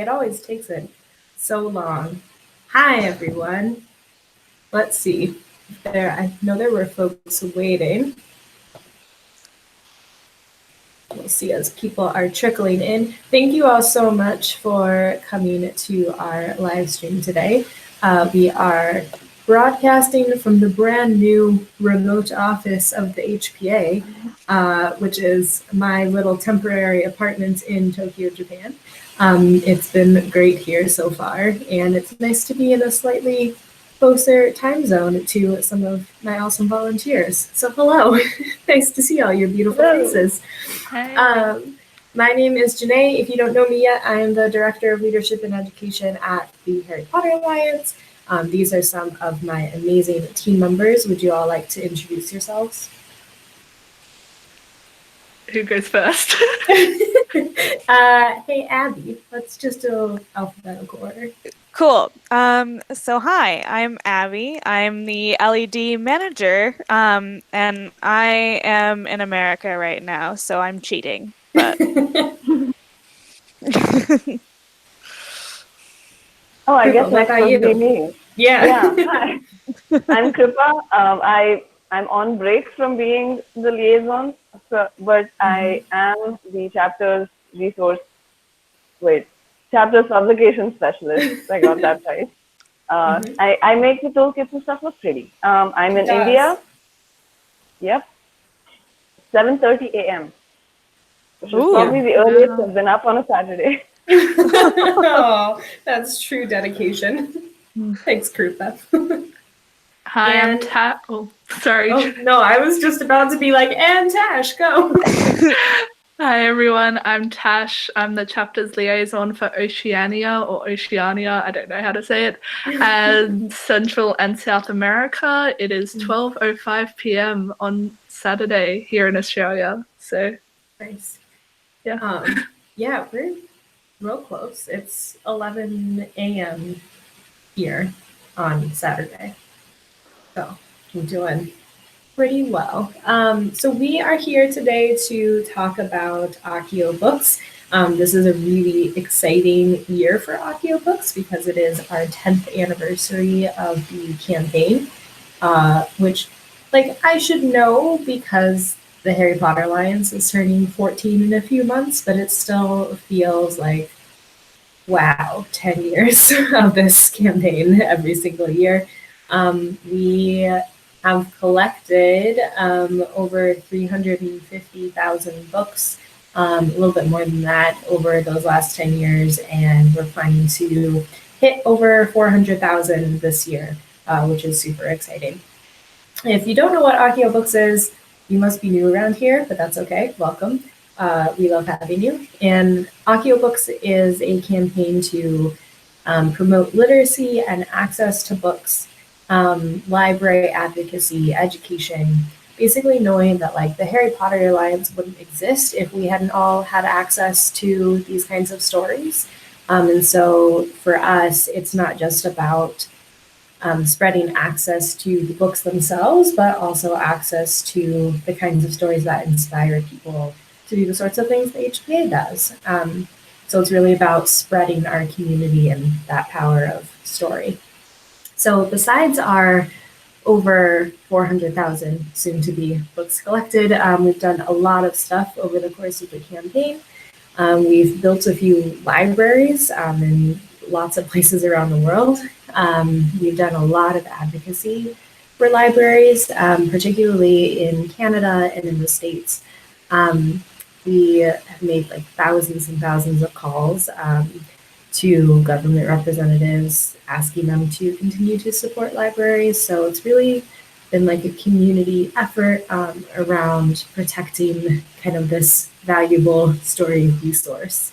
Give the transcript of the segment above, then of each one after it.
It always takes it so long. Hi, everyone. Let's see. I know there were folks waiting. We'll see as people are trickling in. Thank you all so much for coming to our live stream today. We are broadcasting from the brand new remote office of the HPA, which is my little temporary apartment in Tokyo, Japan. It's been great here so far, and it's nice to be in a slightly closer time zone to some of my awesome volunteers. So hello, nice to see all your beautiful faces. My name is Janae. If you don't know me yet, I am the Director of Leadership and Education at the Harry Potter Alliance. These are some of my amazing team members. Would you all like to introduce yourselves? Who goes first? Hey, Abby, let's just do alphabetical order. Cool. So hi, I'm Abby. I'm the LED manager, and I am in America right now, so I'm cheating. But oh, I guess next would be me. Yeah. Hi. I'm Kripa. I'm on break from being the liaison, but I am the chapter's chapter publication specialist. I got that right. I make the toolkits and stuff look pretty. I'm in India. Yep. 7:30 a.m. Which is probably the earliest I've been up on a Saturday. Oh, that's true dedication. Thanks, Krupa. Hi, I'm Tash. Oh, sorry. Oh, no, I was just about to be like, and Tash, go. Hi, everyone. I'm Tash. I'm the chapter's liaison for Oceania or Oceania. I don't know how to say it. And Central and South America. It is 12:05 p.m. on Saturday here in Australia. So nice. Yeah. Yeah, we're real close. It's 11 a.m. here on Saturday. So I'm doing pretty well. So we are here today to talk about Accio Books. This is a really exciting year for Accio Books because it is our 10th anniversary of the campaign, which I should know because the Harry Potter Alliance is turning 14 in a few months, but it still feels like, wow, 10 years of this campaign every single year. We have collected over 350,000 books, a little bit more than that over those last 10 years, and we're planning to hit over 400,000 this year, which is super exciting. If you don't know what Accio Books is, you must be new around here, but that's okay. Welcome. We love having you. And Accio Books is a campaign to promote literacy and access to books, library advocacy, education, basically knowing that the Harry Potter Alliance wouldn't exist if we hadn't all had access to these kinds of stories. And so for us, it's not just about spreading access to the books themselves, but also access to the kinds of stories that inspire people to do the sorts of things the HPA does. So it's really about spreading our community and that power of story. So besides our over 400,000 soon-to-be books collected, we've done a lot of stuff over the course of the campaign. We've built a few libraries in lots of places around the world. We've done a lot of advocacy for libraries, particularly in Canada and in the States. We have made thousands and thousands of calls to government representatives, asking them to continue to support libraries. So it's really been a community effort around protecting kind of this valuable story resource.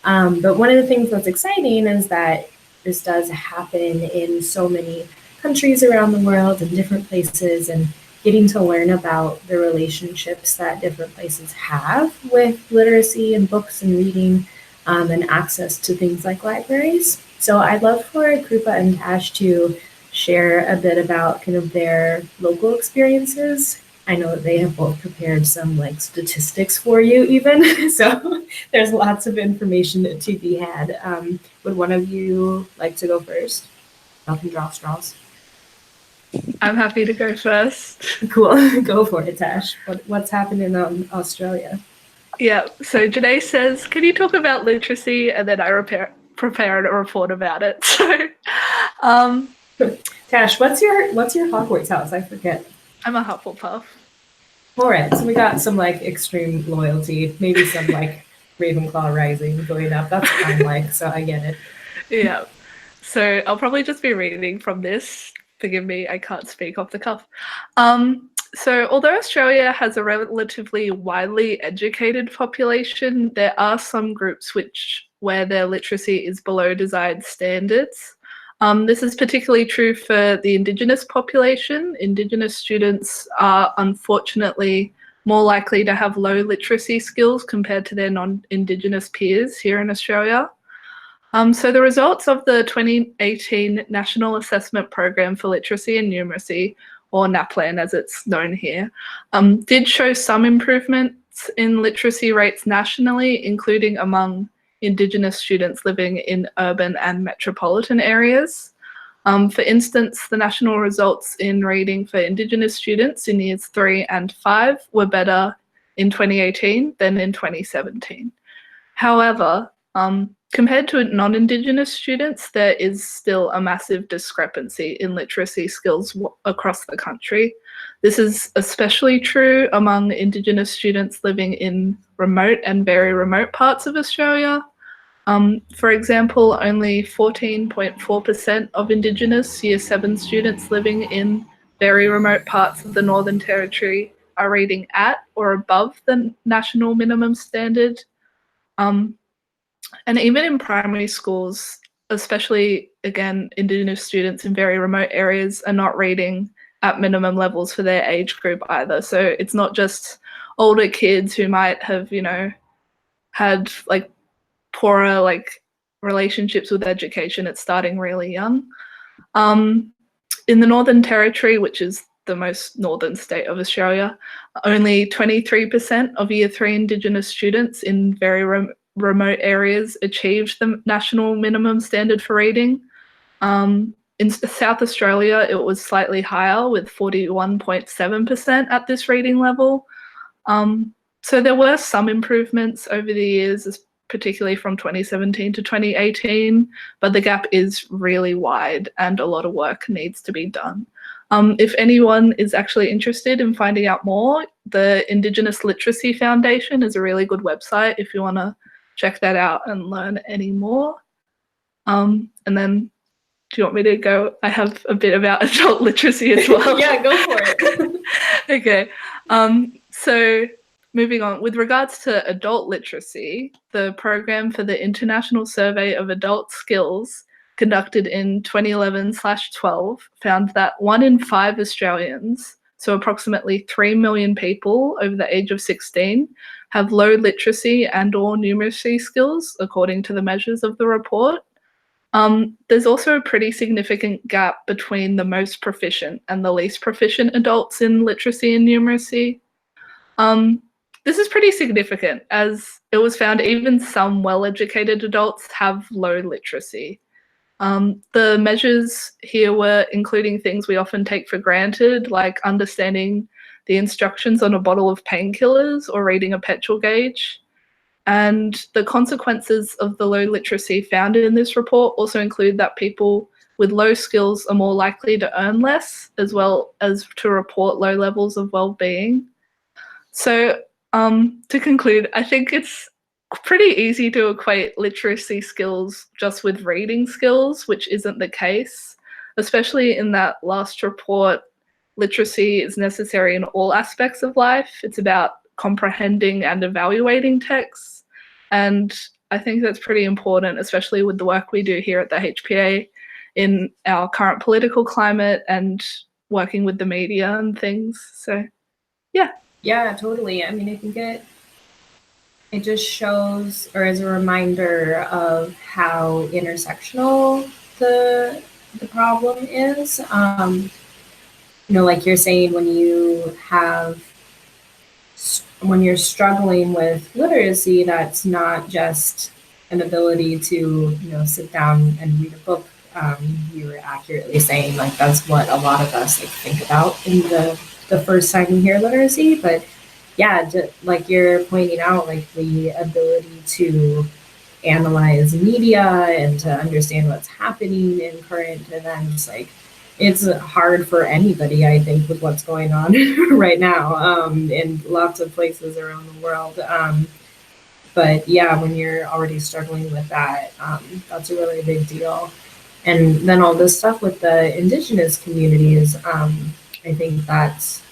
But one of the things that's exciting is that this does happen in so many countries around the world and different places, and getting to learn about the relationships that different places have with literacy and books and reading and access to things like libraries. So I'd love for Krupa and Tash to share a bit about kind of their local experiences. I know that they have both prepared some statistics for you even. So There's lots of information to be had. Would one of you like to go first? Y'all can draw straws. I'm happy to go first. Cool. Go for it, Tash. What's happening in Australia? Yeah, so Janae says, can you talk about literacy? And then I prepared a report about it. So, Tash, what's your Hogwarts house? I forget. I'm a Hufflepuff. All right, so we got some like extreme loyalty, maybe some like Ravenclaw rising going up. That's what I'm like, so I get it. Yeah. So I'll probably just be reading from this. Forgive me, I can't speak off the cuff. So although Australia has a relatively widely educated population, there are some groups where their literacy is below desired standards. This is particularly true for the Indigenous population. Indigenous students are unfortunately more likely to have low literacy skills compared to their non-Indigenous peers here in Australia. So the results of the 2018 National Assessment Program for Literacy and Numeracy, or NAPLAN as it's known here, did show some improvements in literacy rates nationally, including among Indigenous students living in urban and metropolitan areas. For instance, the national results in reading for Indigenous students in years 3 and 5 were better in 2018 than in 2017. However, compared to non-Indigenous students, there is still a massive discrepancy in literacy skills across the country. This is especially true among Indigenous students living in remote and very remote parts of Australia. For example, only 14.4% of Indigenous Year 7 students living in very remote parts of the Northern Territory are reading at or above the national minimum standard. And even in primary schools, especially, again, Indigenous students in very remote areas are not reading at minimum levels for their age group either. So it's not just older kids who might have, had like poorer like relationships with education. It's starting really young. In the Northern Territory, which is the most northern state of Australia, only 23% of Year 3 Indigenous students in very remote areas achieved the national minimum standard for reading. In South Australia, it was slightly higher with 41.7% at this reading level. So there were some improvements over the years, particularly from 2017 to 2018, but the gap is really wide and a lot of work needs to be done. If anyone is actually interested in finding out more, the Indigenous Literacy Foundation is a really good website if you want to check that out and learn any more. And then, do you want me to go? I have a bit about adult literacy as well. Yeah, go for it. Okay. So moving on, with regards to adult literacy, the program for the International Survey of Adult Skills conducted in 2011/12 found that 1 in 5 Australians, so approximately 3 million people over the age of 16, have low literacy and or numeracy skills, according to the measures of the report. There's also a pretty significant gap between the most proficient and the least proficient adults in literacy and numeracy. This is pretty significant, as it was found even some well-educated adults have low literacy. The measures here were including things we often take for granted, like understanding the instructions on a bottle of painkillers or reading a petrol gauge. And the consequences of the low literacy found in this report also include that people with low skills are more likely to earn less, as well as to report low levels of well-being. So to conclude, I think it's pretty easy to equate literacy skills just with reading skills, which isn't the case, especially in that last report. Literacy is necessary in all aspects of life. It's about comprehending and evaluating texts. And I think that's pretty important, especially with the work we do here at the HPA in our current political climate and working with the media and things. So, yeah. Yeah, totally. I mean, I think it just shows, or as a reminder of how intersectional the problem is. Like you're saying, when you have when you're struggling with literacy, that's not just an ability to, sit down and read a book. You were accurately saying like that's what a lot of us like think about in the first time we hear literacy. But yeah, like you're pointing out, like the ability to analyze media and to understand what's happening in current events, like it's hard for anybody, I think, with what's going on right now in lots of places around the world. But yeah, when you're already struggling with that, that's a really big deal. And then all this stuff with the indigenous communities, I think that's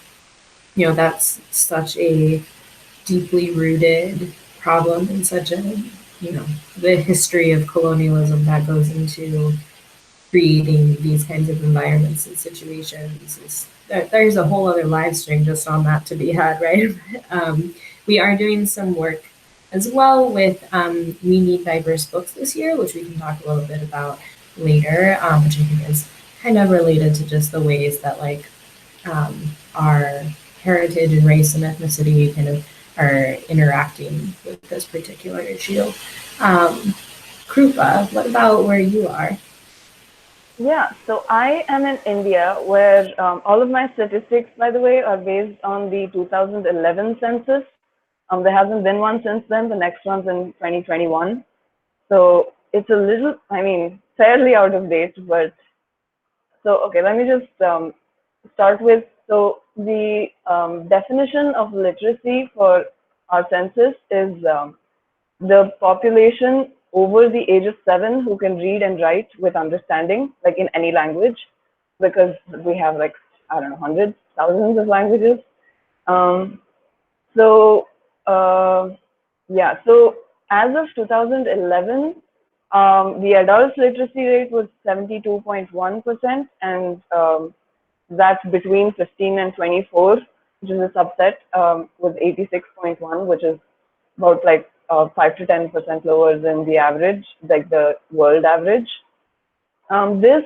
such a deeply rooted problem and such a, the history of colonialism that goes into creating these kinds of environments and situations. There's a whole other live stream just on that to be had, right? We are doing some work as well with We Need Diverse Books this year, which we can talk a little bit about later, which I think is kind of related to just the ways that like our heritage and race and ethnicity kind of are interacting with this particular issue. Krupa, what about where you are? Yeah, so I am in India, where all of my statistics, by the way, are based on the 2011 census. There hasn't been one since then. The next one's in 2021. So it's a little, fairly out of date, but so, okay, let me just start with, so the definition of literacy for our census is the population over the age of 7 who can read and write with understanding, like in any language, because we have like, I don't know, hundreds, thousands of languages. Yeah, so as of 2011, the adult literacy rate was 72.1%, and that's between 15 and 24, which is a subset, was 86.1, which is about like 5 to 10% lower than the average, like the world average. This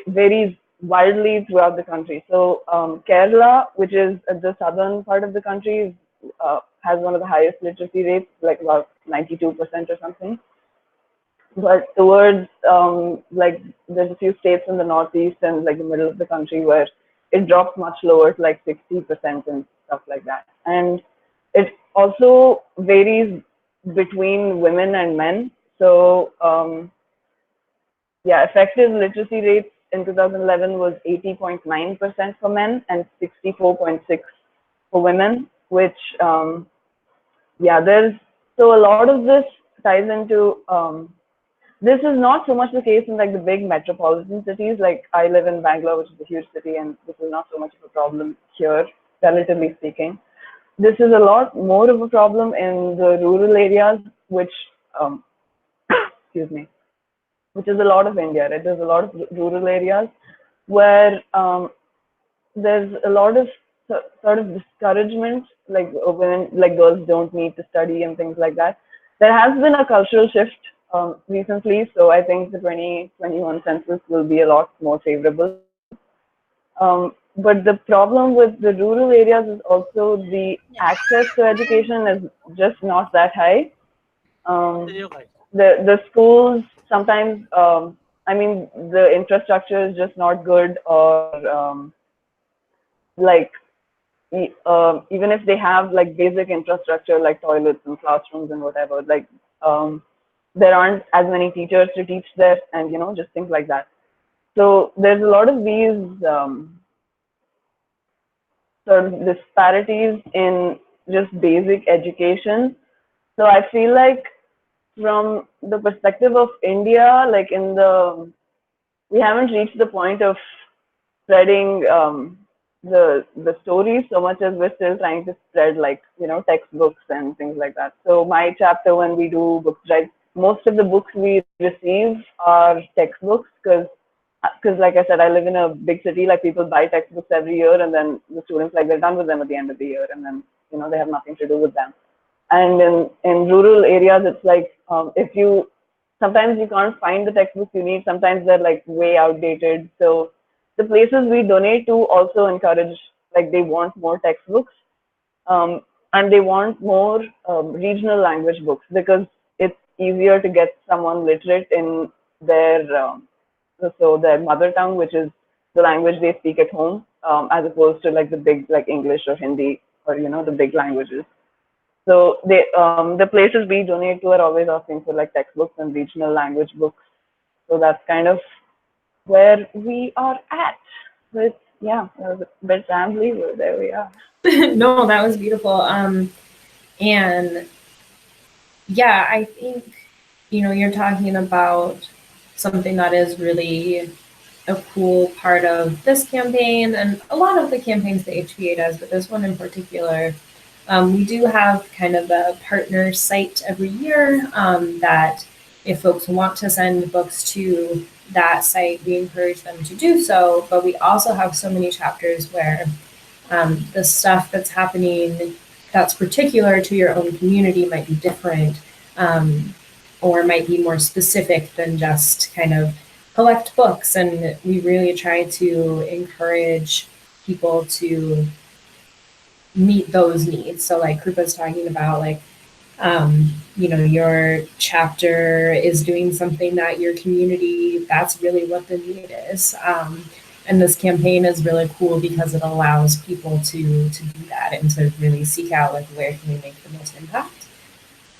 varies wildly throughout the country. So Kerala, which is at the southern part of the country, has one of the highest literacy rates, like about 92% or something. But towards like there's a few states in the northeast and like the middle of the country where it drops much lower to like 60% and stuff like that. And it also varies between women and men. So yeah, effective literacy rates in 2011 was 80.9% for men and 64.6 for women, which yeah, there's so a lot of this ties into this is not so much the case in like the big metropolitan cities. Like I live in Bangalore, which is a huge city, and this is not so much of a problem here, relatively speaking. This is a lot more of a problem in the rural areas, which excuse me, which is a lot of India, right? There's a lot of rural areas where there's a lot of sort of discouragement, like women, like girls don't need to study and things like that. There has been a cultural shift recently, so I think the 2021 census will be a lot more favorable. But the problem with the rural areas is also the access to education is just not that high. The schools sometimes, the infrastructure is just not good, or like even if they have like basic infrastructure like toilets and classrooms and whatever, like there aren't as many teachers to teach there, and just things like that. So there's a lot of these sort of disparities in just basic education. So I feel like from the perspective of India, like we haven't reached the point of spreading the stories so much as we're still trying to spread like textbooks and things like that. So my chapter, when we do books, right, most of the books we receive are textbooks because like I said, I live in a big city. Like people buy textbooks every year, and then the students, like, they're done with them at the end of the year, and then they have nothing to do with them. And in rural areas, it's like sometimes you can't find the textbooks you need. Sometimes they're like way outdated. So the places we donate to also encourage, like, they want more textbooks. and they want more regional language books because it's easier to get someone literate in their their mother tongue, which is the language they speak at home, as opposed to like the big like English or Hindi or the big languages. So the places we donate to are always asking for like textbooks and regional language books. So that's kind of where we are at. So it's, yeah, it was a bit rambly, but there we are. No, that was beautiful. And yeah, I think, you're talking about something that is really a cool part of this campaign and a lot of the campaigns the HBA does, but this one in particular. We do have kind of a partner site every year that if folks want to send books to that site, we encourage them to do so. But we also have so many chapters where the stuff that's happening that's particular to your own community might be different or might be more specific than just kind of collect books. And we really try to encourage people to meet those needs. So like Krupa's talking about like, your chapter is doing something that your community, that's really what the need is. And this campaign is really cool because it allows people to do that and to really seek out like where can we make the most impact.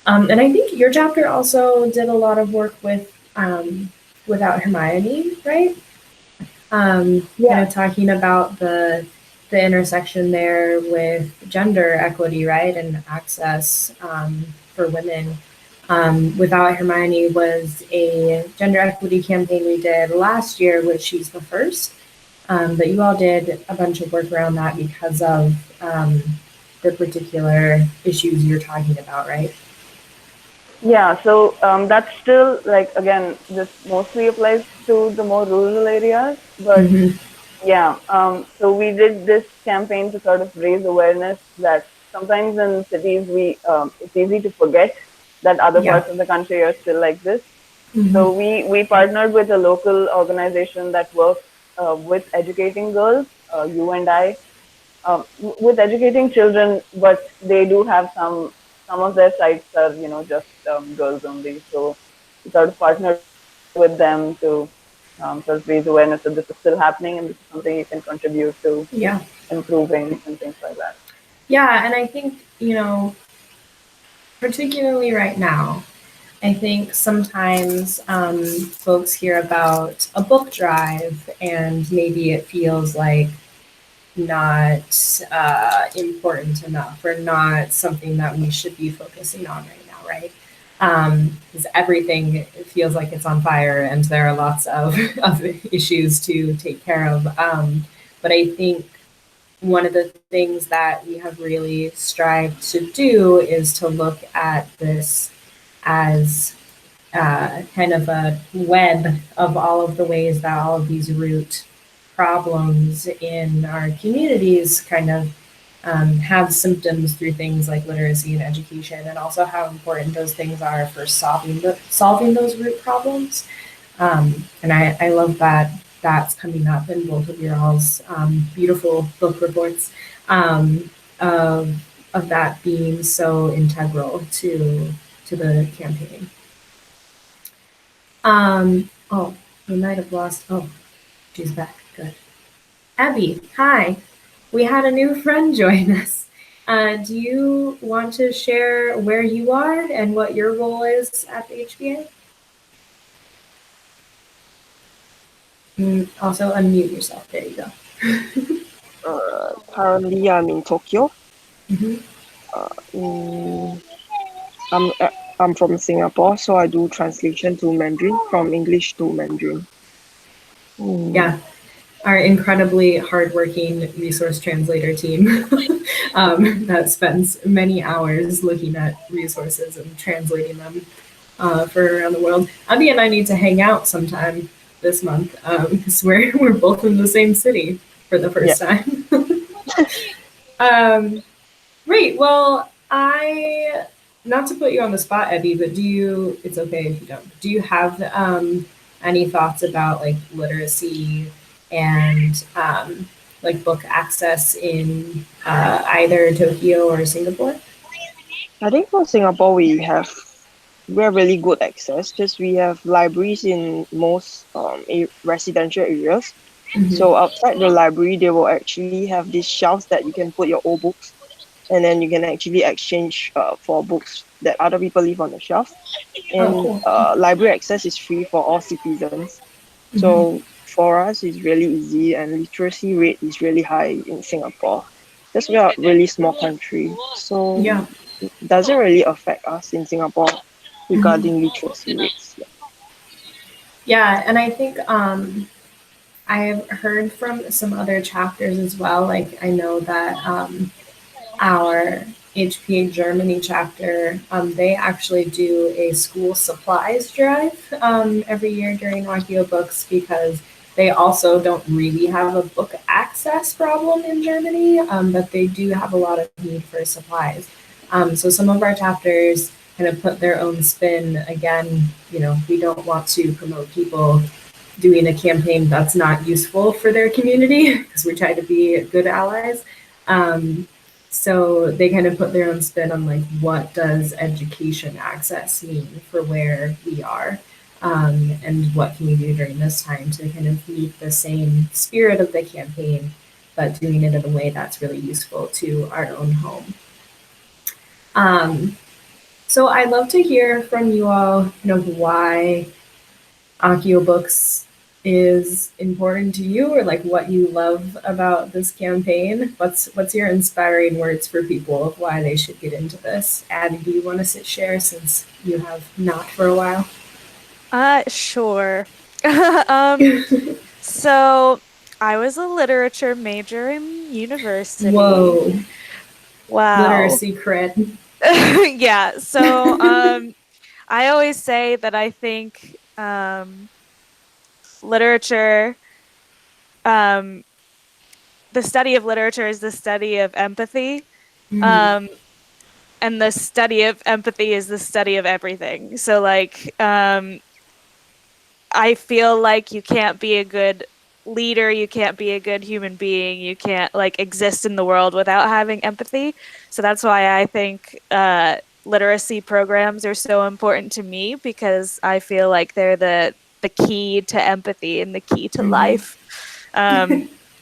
And I think your chapter also did a lot of work with Without Hermione, right? Yeah. Talking about the intersection there with gender equity, right, and access for women. Without Hermione was a gender equity campaign we did last year, which she's the first. But you all did a bunch of work around that because of the particular issues you're talking about, right? Yeah, so that's still like, again, this mostly applies to the more rural areas, but yeah, so we did this campaign to sort of raise awareness that sometimes in cities it's easy to forget that other parts of the country are still like this. So we partnered with a local organization that works with educating girls, you and I, with educating children, but they do have some of their sites are just girls only. So we sort of partnered with them to sort of raise awareness that this is still happening and this is something you can contribute to improving and things like that. Yeah, and I think, particularly right now, I think sometimes folks hear about a book drive and maybe it feels like not important enough or not something that we should be focusing on right now, right? Because everything feels like it's on fire and there are lots of issues to take care of. But I think one of the things that we have really strived to do is to look at this as kind of a web of all of the ways that all of these root problems in our communities kind of have symptoms through things like literacy and education, and also how important those things are for solving those root problems. And I love that that's coming up in both of your all's beautiful book reports of that being so integral to the campaign. Oh, we might have lost. Oh, she's back. Good. Abby, hi. We had a new friend join us. Do you want to share where you are and what your role is at the HBA? Also unmute yourself. There you go. Currently, I'm in Tokyo. I'm from Singapore, so I do translation to Mandarin, from English to Mandarin. Yeah, our incredibly hardworking resource translator team that spends many hours looking at resources and translating them for around the world. Abby and I need to hang out sometime this month because we're both in the same city for the first time. Great. Well, not to put you on the spot, Abby, but it's okay if you don't, do you have any thoughts about like literacy and like book access in either Tokyo or Singapore? I think for Singapore we have really good access because we have libraries in most residential areas. So outside the library, they will actually have these shelves that you can put your old books, and then you can actually exchange for books that other people leave on the shelf. Oh, And cool. library access is free for all citizens. So for us, it's really easy, and literacy rate is really high in Singapore. Because we are a really small country, so Yeah. it doesn't really affect us in Singapore regarding literacy rates. Yeah, and I think I've heard from some other chapters as well. Like I know that our HPA Germany chapter, they actually do a school supplies drive every year during Accio Books because they also don't really have a book access problem in Germany, but they do have a lot of need for supplies. So some of our chapters kind of put their own spin. Again, we don't want to promote people doing a campaign that's not useful for their community because we try to be good allies. So they kind of put their own spin on like what does education access mean for where we are, and what can we do during this time to kind of meet the same spirit of the campaign, but doing it in a way that's really useful to our own home. So I'd love to hear from you all, why Accio Books is important to you, or like what you love about this campaign. What's your inspiring words for people of why they should get into this? Addie, do you want to share since you have not for a while? Sure. So I was a literature major in university. Whoa, Wow. literacy cred. Yeah. So I always say that I think literature, the study of literature is the study of empathy. And the study of empathy is the study of everything. So like I feel like you can't be a good leader, you can't be a good human being, you can't like exist in the world without having empathy. So that's why I think literacy programs are so important to me, because I feel like they're the key to empathy and the key to life.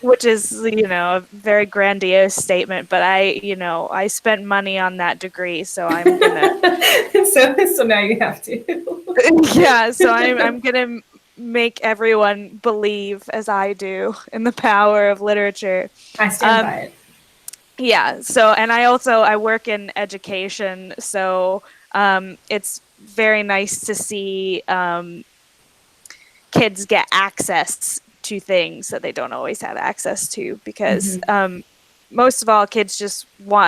Which is, a very grandiose statement, but I spent money on that degree, so I'm gonna so now you have to. yeah, so I'm gonna make everyone believe as I do in the power of literature. I stand by it. Yeah, so and I work in education, so it's very nice to see kids get access to things that they don't always have access to, because most of all, kids just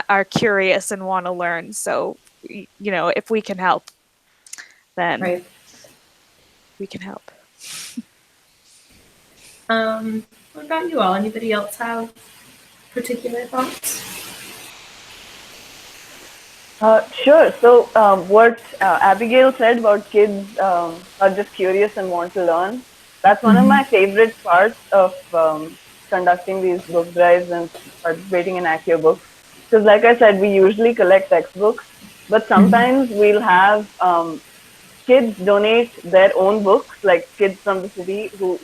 are curious and want to learn. So if we can help, then Right. we can help. What about you all? Anybody else have particular thoughts? Sure. So what Abigail said about kids are just curious and want to learn, that's one of my favorite parts of conducting these book drives and participating in Accio Books. Because like I said, we usually collect textbooks, but sometimes we'll have kids donate their own books, like kids from the city who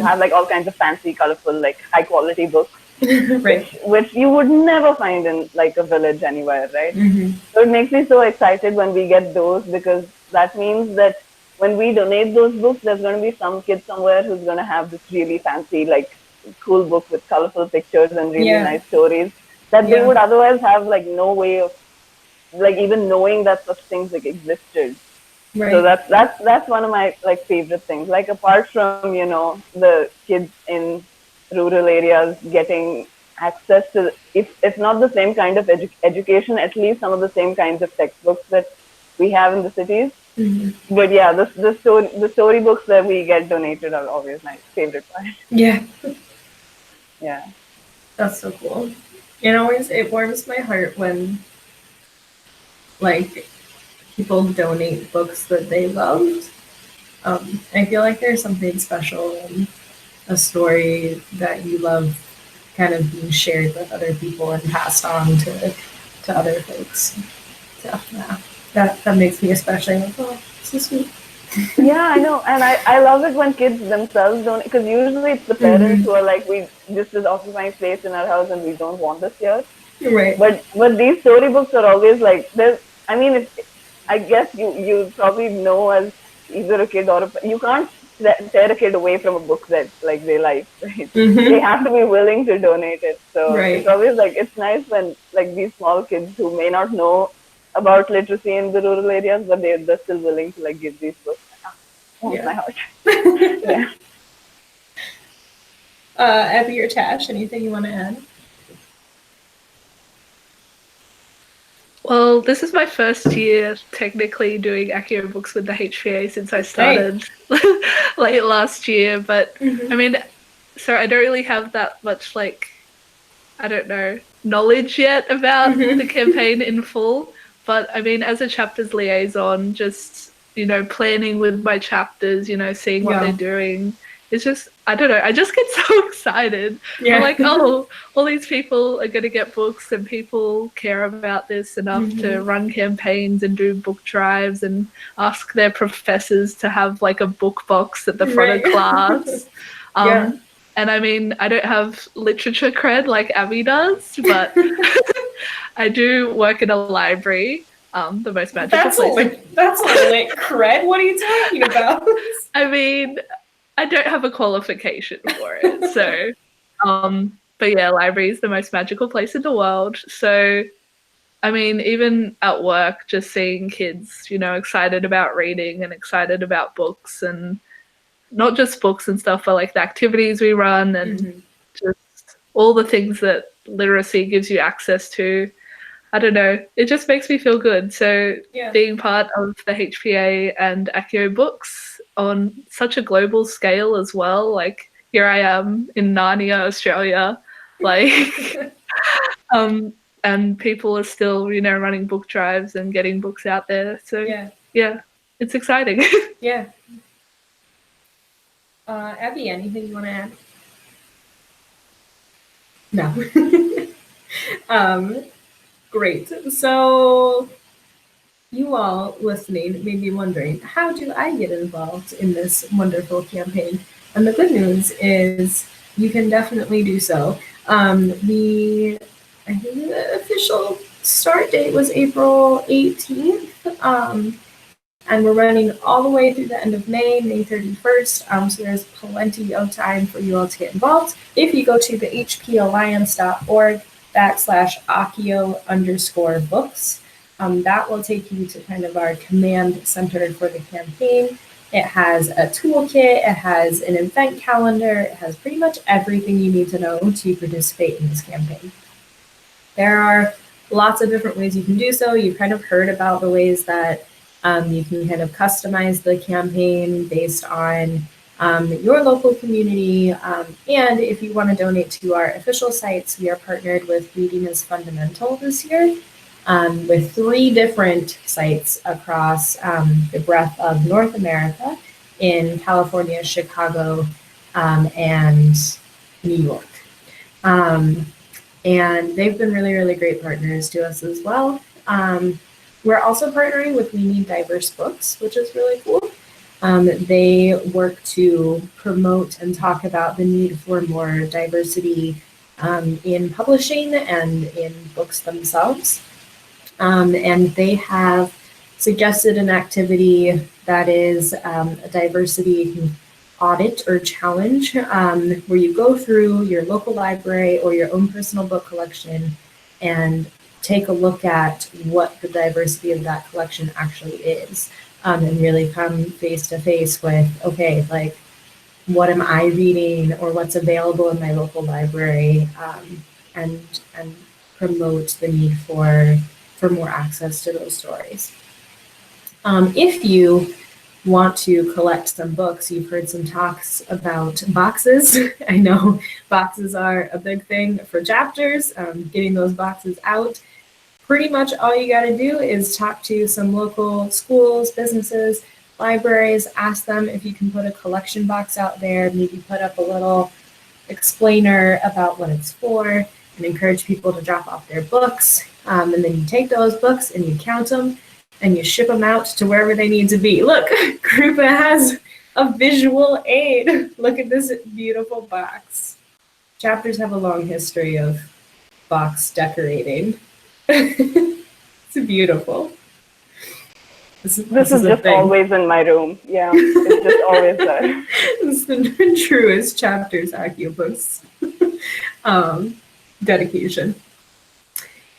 have like all kinds of fancy, colorful, like high quality books. Right. which you would never find in like a village anywhere, right? So it makes me so excited when we get those, because that means that when we donate those books, there's going to be some kid somewhere who's going to have this really fancy, like cool book with colorful pictures and really nice stories that they would otherwise have like no way of like even knowing that such things like existed. Right. So that's one of my like favorite things. Like apart from the kids in rural areas getting access to, if not the same kind of education, at least some of the same kinds of textbooks that we have in the cities. But yeah, the storybooks that we get donated are always my favorite part. Yeah. Yeah. That's so cool. It warms my heart when like people donate books that they loved. I feel like there's something special in a story that you love kind of being shared with other people and passed on to other folks. So yeah, that makes me especially like, oh, so sweet. Yeah, I know, and I love it when kids themselves don't, because usually it's the parents who are like, this is occupying space in our house and we don't want this here. Right. But these storybooks are always like, I mean, I guess you probably know as either a kid or you can't tear a kid away from a book that like they like, right? They have to be willing to donate it. So it's always like, it's nice when like these small kids who may not know about literacy in the rural areas, but they're still willing to like give these books. Warms my heart. Yeah. Abby or Tash, anything you want to add? Well, this is my first year technically doing Accio Books with the HPA since I started late last year. But I mean, so I don't really have that much like, I don't know, knowledge yet about the campaign in full. But I mean, as a chapters liaison, just, you know, planning with my chapters, you know, seeing what they're doing. It's just, I don't know, I just get so excited. Yeah. I'm like, oh, all these people are going to get books and people care about this enough to run campaigns and do book drives and ask their professors to have like a book box at the front of class. And I mean, I don't have literature cred like Abby does, but I do work in a library, the most magical place. That's a lit cred. What are you talking about? I mean, I don't have a qualification for it. So, but yeah, library is the most magical place in the world. So, I mean, even at work, just seeing kids, you know, excited about reading and excited about books, and not just books and stuff, but like the activities we run and just all the things that literacy gives you access to. I don't know, it just makes me feel good. So being part of the HPA and Accio Books on such a global scale as well, like here I am in Narnia, Australia, like, and people are still, you know, running book drives and getting books out there. So yeah, it's exciting. Yeah. Abby, anything you want to add? No. Great. So you all listening may be wondering, how do I get involved in this wonderful campaign? And the good news is you can definitely do so. I think the official start date was April 18th. And we're running all the way through the end of May 31st. So there's plenty of time for you all to get involved. If you go to the hpalliance.org/Accio_books, that will take you to kind of our command center for the campaign. It has a toolkit, it has an event calendar, it has pretty much everything you need to know to participate in this campaign. There are lots of different ways you can do so. You've kind of heard about the ways that you can kind of customize the campaign based on your local community. And if you want to donate to our official sites, we are partnered with Reading is Fundamental this year, with 3 different sites across the breadth of North America in California, Chicago, and New York. And they've been really, really great partners to us as well. We're also partnering with We Need Diverse Books, which is really cool. They work to promote and talk about the need for more diversity in publishing and in books themselves. And they have suggested an activity that is a diversity audit or challenge, where you go through your local library or your own personal book collection and take a look at what the diversity of that collection actually is, and really come face to face with, okay, like, what am I reading or what's available in my local library, and promote the need for more access to those stories. If you want to collect some books, you've heard some talks about boxes. I know boxes are a big thing for chapters, getting those boxes out. Pretty much all you got to do is talk to some local schools, businesses, libraries, ask them if you can put a collection box out there, maybe put up a little explainer about what it's for and encourage people to drop off their books. And then you take those books and you count them and you ship them out to wherever they need to be. Look, Krupa has a visual aid. Look at this beautiful box. Chapters have a long history of box decorating. It's beautiful. This is just always in my room. Yeah, it's just always there. It's the truest Chapters Accio Books dedication.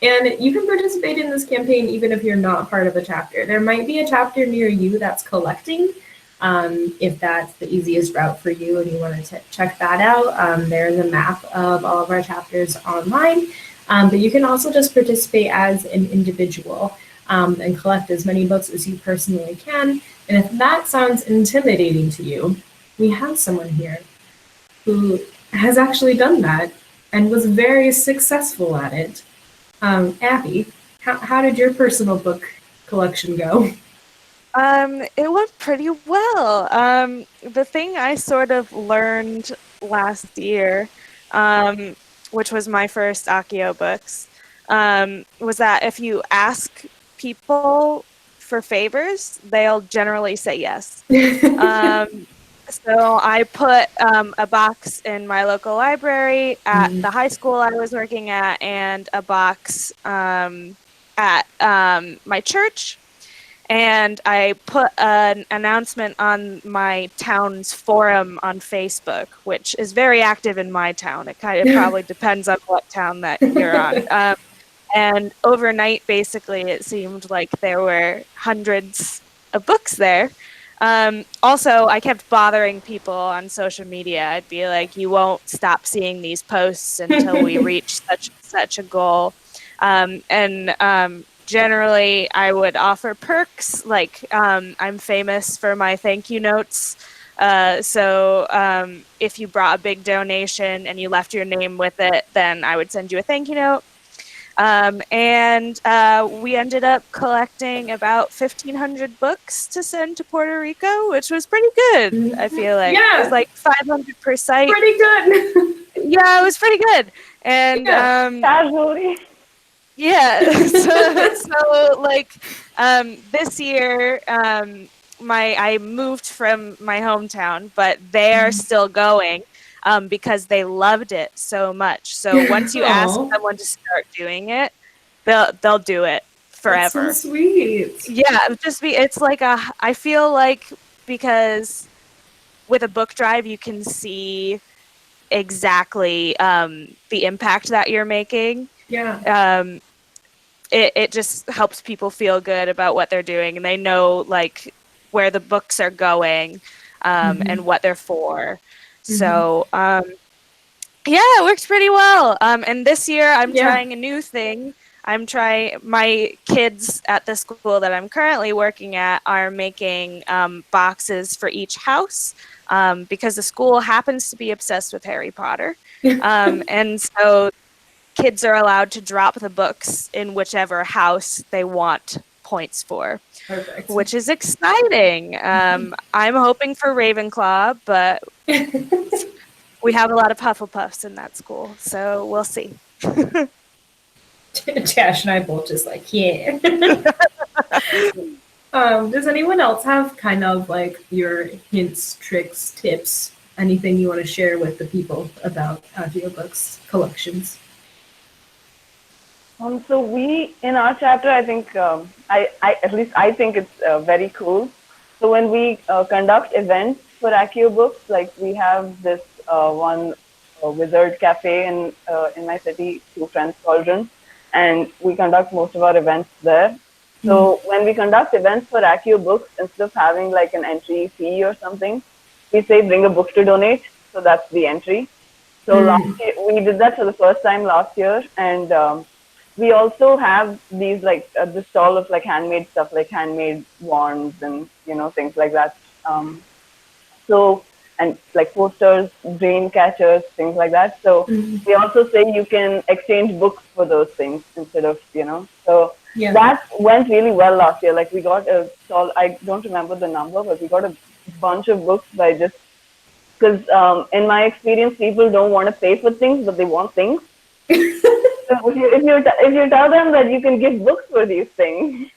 And you can participate in this campaign even if you're not part of a chapter. There might be a chapter near you that's collecting. If that's the easiest route for you and you want to check that out, there's a map of all of our chapters online. But you can also just participate as an individual and collect as many books as you personally can. And if that sounds intimidating to you, we have someone here who has actually done that and was very successful at it. Abby, how did your personal book collection go? It went pretty well. The thing I sort of learned last year, which was my first Accio Books, was that if you ask people for favors, they'll generally say yes. So I put a box in my local library at the high school I was working at, and a box at my church. And I put an announcement on my town's forum on Facebook, which is very active in my town. It kind of probably depends on what town that you're on. And overnight, basically, it seemed like there were hundreds of books there. Also, I kept bothering people on social media. I'd be like, you won't stop seeing these posts until we reach such a goal. Generally, I would offer perks, like I'm famous for my thank you notes. So if you brought a big donation and you left your name with it, then I would send you a thank you note. We ended up collecting about 1,500 books to send to Puerto Rico, which was pretty good, I feel like. Yeah. It was like 500 per site. Pretty good. Yeah, it was pretty good. And casually. Yeah, so like this year, I moved from my hometown, but they're still going because they loved it so much. So once you ask someone to start doing it, they'll do it forever. That's so sweet. Yeah, it's like I feel like, because with a book drive you can see exactly the impact that you're making. Yeah. It just helps people feel good about what they're doing, and they know like where the books are going and what they're for. So yeah, it works pretty well. And this year I'm trying a new thing. My kids at the school that I'm currently working at are making boxes for each house because the school happens to be obsessed with Harry Potter. And so kids are allowed to drop the books in whichever house they want points for. Perfect. Which is exciting. I'm hoping for Ravenclaw, but we have a lot of Hufflepuffs in that school, so we'll see. Tash and I both just like, yeah. Does anyone else have kind of like your hints, tricks, tips, anything you want to share with the people about Accio Books collections? So we, in our chapter, I think, at least I think it's very cool. So when we conduct events for Accio Books, like we have this one wizard cafe in my city, two friends cauldron, and we conduct most of our events there. So when we conduct events for Accio Books, instead of having like an entry fee or something, we say bring a book to donate. So that's the entry. So last year, we did that for the first time last year, and we also have these like the stall of like handmade stuff, like handmade wands and things like that. And like posters, dream catchers, things like that. So we also say you can exchange books for those things instead of So that went really well last year. Like we got a stall. I don't remember the number, but we got a bunch of books by just because in my experience, people don't want to pay for things, but they want things. So if you tell them that you can give books for these things,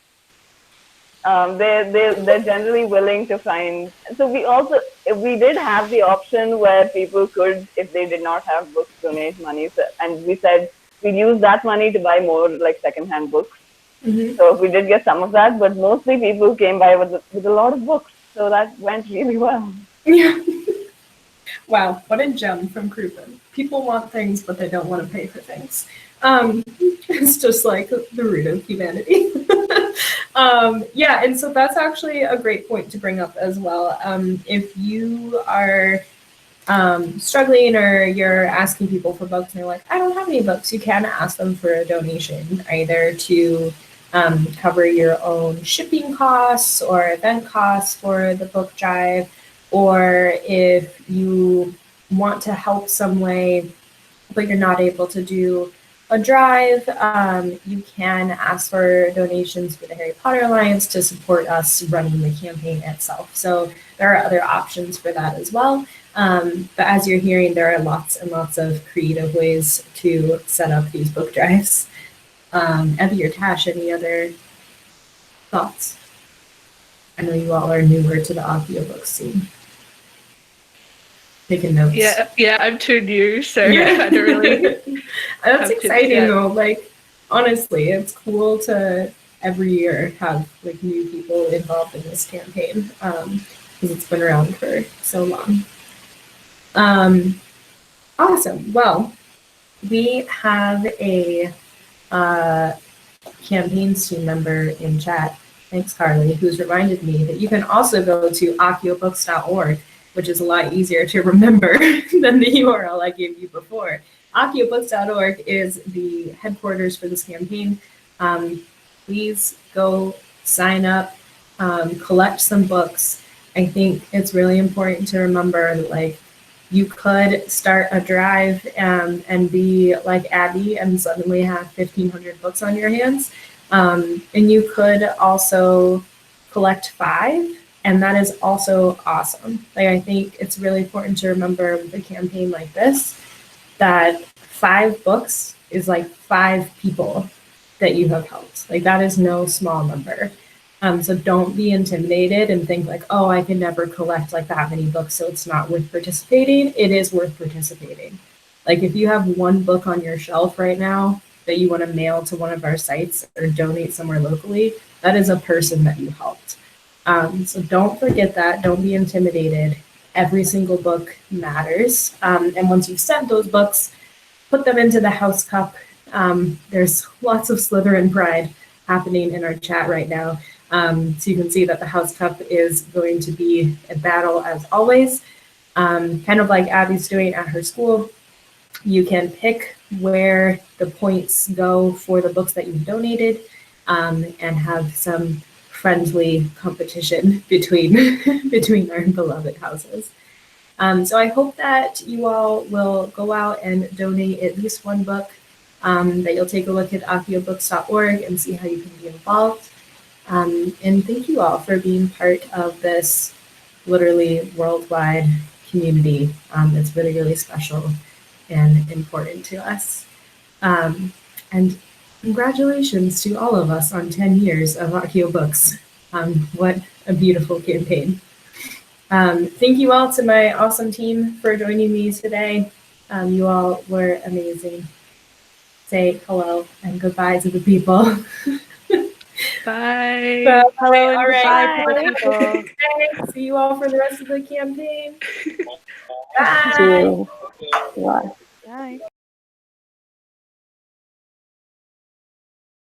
they're generally willing to find. So we did have the option where people could, if they did not have books, donate money. So, and we said we'd use that money to buy more like secondhand books. Mm-hmm. So we did get some of that, but mostly people came by with a lot of books. So that went really well. Yeah. Wow, what a gem from Kruppen. People want things, but they don't want to pay for things. It's just like the root of humanity. Yeah, and so that's actually a great point to bring up as well. If you are struggling or you're asking people for books and they're like, I don't have any books, you can ask them for a donation, either to cover your own shipping costs or event costs for the book drive, or if you want to help some way but you're not able to do a drive, you can ask for donations for the Harry Potter Alliance to support us running the campaign itself. So there are other options for that as well. But as you're hearing, there are lots and lots of creative ways to set up these book drives. Evie or Tash, any other thoughts? I know you all are newer to the Accio Books scene. Taking notes. Yeah, I'm too new, so I don't really. That's exciting though. Like, honestly, it's cool to every year have like new people involved in this campaign because it's been around for so long. Awesome. Well, we have a campaigns team member in chat. Thanks, Carly, who's reminded me that you can also go to acciobooks.org, which is a lot easier to remember than the URL I gave you before. Acciobooks.org is the headquarters for this campaign. Please go sign up, collect some books. I think it's really important to remember that, like, you could start a drive and be like Abby and suddenly have 1,500 books on your hands. And you could also collect 5, and that is also awesome. Like, I think it's really important to remember with a campaign like this that 5 books is like 5 people that you have helped. Like, that is no small number. So don't be intimidated and think like, oh, I can never collect like that many books, so it's not worth participating. It is worth participating. Like, if you have 1 book on your shelf right now that you want to mail to one of our sites or donate somewhere locally, that is a person that you helped. So don't forget that. Don't be intimidated. Every single book matters. And once you've sent those books, put them into the house cup. There's lots of Slytherin pride happening in our chat right now. So you can see that the house cup is going to be a battle as always. Kind of like Abby's doing at her school. You can pick where the points go for the books that you've donated, and have some friendly competition between our beloved houses. So I hope that you all will go out and donate at least 1 book, that you'll take a look at acciobooks.org and see how you can be involved. And thank you all for being part of this literally worldwide community. It's really, really special and important to us. And congratulations to all of us on 10 years of Accio Books. What a beautiful campaign. Thank you all to my awesome team for joining me today. You all were amazing. Say hello and goodbye to the people. Bye. Hello and All right. goodbye to the people. Thanks. See you all for the rest of the campaign. Bye. See you. Bye.